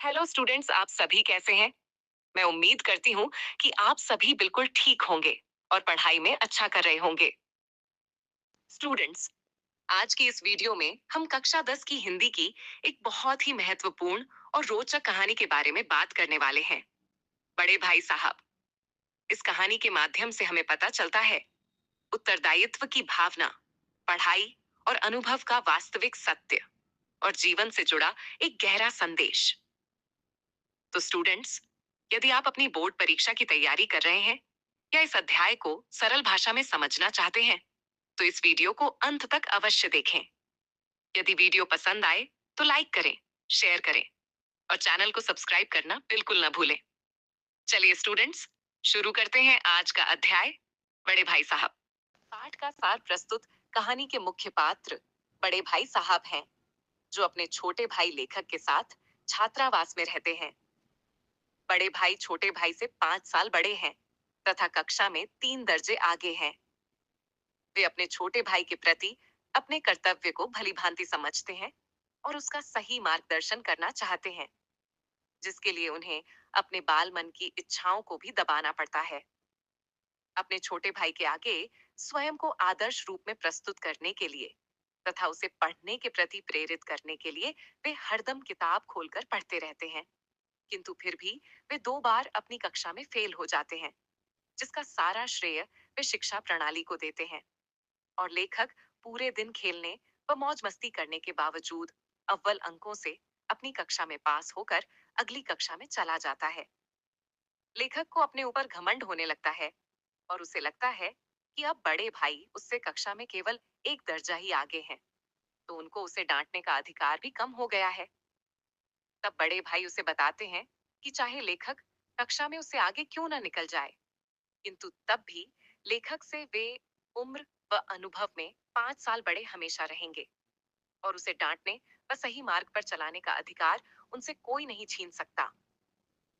Hello students, आप सभी कैसे हैं? मैं उम्मीद करती हूँ कि आप सभी बिल्कुल ठीक होंगे और पढ़ाई में अच्छा कर रहे होंगे। स्टूडेंट्स, आज की इस वीडियो में हम कक्षा 10 की हिंदी की एक बहुत ही महत्वपूर्ण और रोचक कहानी के बारे में बात करने वाले हैं। बड़े भाई साहब। इस कहानी के माध्यम से हमें पता चलता है उत्तरदायित्व की भावना, पढ़ाई और अनुभव का वास्तविक सत्य और जीवन से जुड़ा एक गहरा संदेश। तो स्टूडेंट्स, यदि आप अपनी बोर्ड परीक्षा की तैयारी कर रहे हैं या इस अध्याय को सरल भाषा में समझना चाहते हैं, तो इस वीडियो को अंत तक अवश्य देखें। यदि वीडियो पसंद आए तो लाइक करें, शेयर करें और चैनल को सब्सक्राइब करना बिल्कुल ना भूलें। चलिए स्टूडेंट्स, शुरू करते हैं आज का अध्याय, बड़े भाई साहब। पाठ का सार प्रस्तुत कहानी के मुख्य पात्र बड़े भाई साहब हैं, जो अपने छोटे भाई लेखक के साथ छात्रावास में रहते हैं। बड़े भाई छोटे भाई से 5 साल बड़े हैं तथा कक्षा में 3 दर्जे आगे हैं। वे अपने छोटे भाई के प्रति अपने कर्तव्य को भली भांति समझते हैं और उसका सही मार्गदर्शन करना चाहते हैं, जिसके लिए उन्हें अपने बाल मन की इच्छाओं को भी दबाना पड़ता है। अपने छोटे भाई के आगे स्वयं को आदर्श रूप में प्रस्तुत करने के लिए तथा उसे पढ़ने के प्रति प्रेरित करने के लिए वे हरदम किताब खोलकर पढ़ते रहते हैं। किंतु फिर भी वे 2 बार अपनी कक्षा में फेल हो जाते हैं, जिसका सारा श्रेय वे शिक्षा प्रणाली को देते हैं। और लेखक पूरे दिन खेलने व मौज मस्ती करने के बावजूद अव्वल अंकों से अपनी कक्षा में पास होकर अगली कक्षा में चला जाता है। लेखक को अपने ऊपर घमंड होने लगता है और उसे लगता है कि अब बड़े भाई उससे कक्षा में केवल 1 दर्जा ही आगे हैं, तो उनको उसे डांटने का अधिकार भी कम हो गया है। तब बड़े भाई उसे बताते हैं कि चाहे लेखक कक्षा में उससे आगे क्यों ना निकल जाए, किंतु तब भी लेखक से वे उम्र व अनुभव में 5 साल बड़े हमेशा रहेंगे और उसे डांटने व सही मार्ग पर चलाने का अधिकार उनसे कोई नहीं छीन सकता।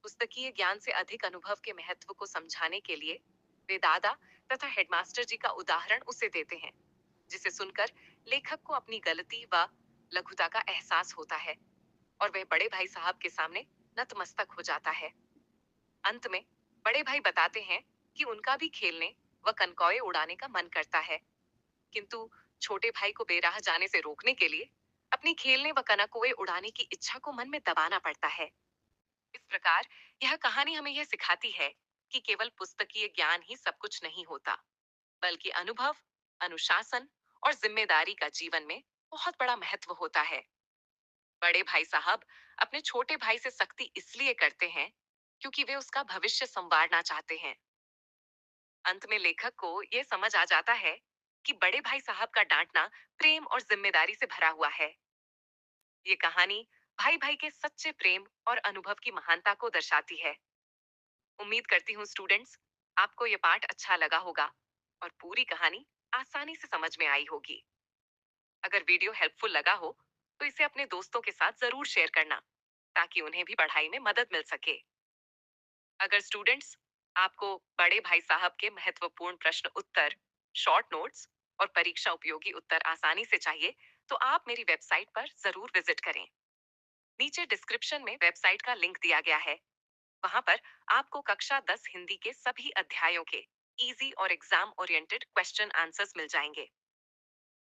पुस्तकीय ज्ञान से अधिक अनुभव के महत्व को समझाने के लिए वे दादा तथा हेडमास्टर जी का उदाहरण उसे देते हैं, जिसे सुनकर लेखक को अपनी गलती व लघुता का एहसास होता है और वह बड़े भाई साहब के सामने नतमस्तक हो जाता है। अंत में बड़े भाई बताते हैं कि उनका भी खेलने व कनकौए उड़ाने का मन करता है, किंतु छोटे भाई को बेराह जाने से रोकने के लिए अपनी खेलने व कनकौए उड़ाने की इच्छा को मन में दबाना पड़ता है। इस प्रकार यह कहानी हमें यह सिखाती है कि केवल पुस्तकीय ज्ञान ही सब कुछ नहीं होता, बल्कि अनुभव, अनुशासन और जिम्मेदारी का जीवन में बहुत बड़ा महत्व होता है। बड़े भाई साहब अपने छोटे भाई से सख्ती इसलिए करते हैं क्योंकि वे उसका भविष्य संवारना चाहते हैं। अंत में लेखक को यह समझ आ जाता है कि बड़े भाई साहब का डांटना प्रेम और जिम्मेदारी से भरा हुआ है। ये कहानी भाई भाई के सच्चे प्रेम और अनुभव की महानता को दर्शाती है। उम्मीद करती हूँ स्टूडेंट्स, आपको ये पाठ अच्छा लगा होगा और पूरी कहानी आसानी से समझ में आई होगी। अगर वीडियो हेल्पफुल लगा हो तो इसे अपने दोस्तों के साथ जरूर शेयर करना, ताकि उन्हें भी पढ़ाई में मदद मिल सके। अगर स्टूडेंट्स, आपको बड़े भाई साहब के महत्वपूर्ण प्रश्न उत्तर, शॉर्ट नोट्स और परीक्षा उपयोगी उत्तर आसानी से चाहिए, तो आप मेरी वेबसाइट पर जरूर विजिट करें। नीचे डिस्क्रिप्शन में वेबसाइट का लिंक दिया गया है। वहां पर आपको कक्षा 10 हिंदी के सभी अध्यायों के इजी और एग्जाम ओरिएंटेड क्वेश्चन आंसर्स मिल जाएंगे।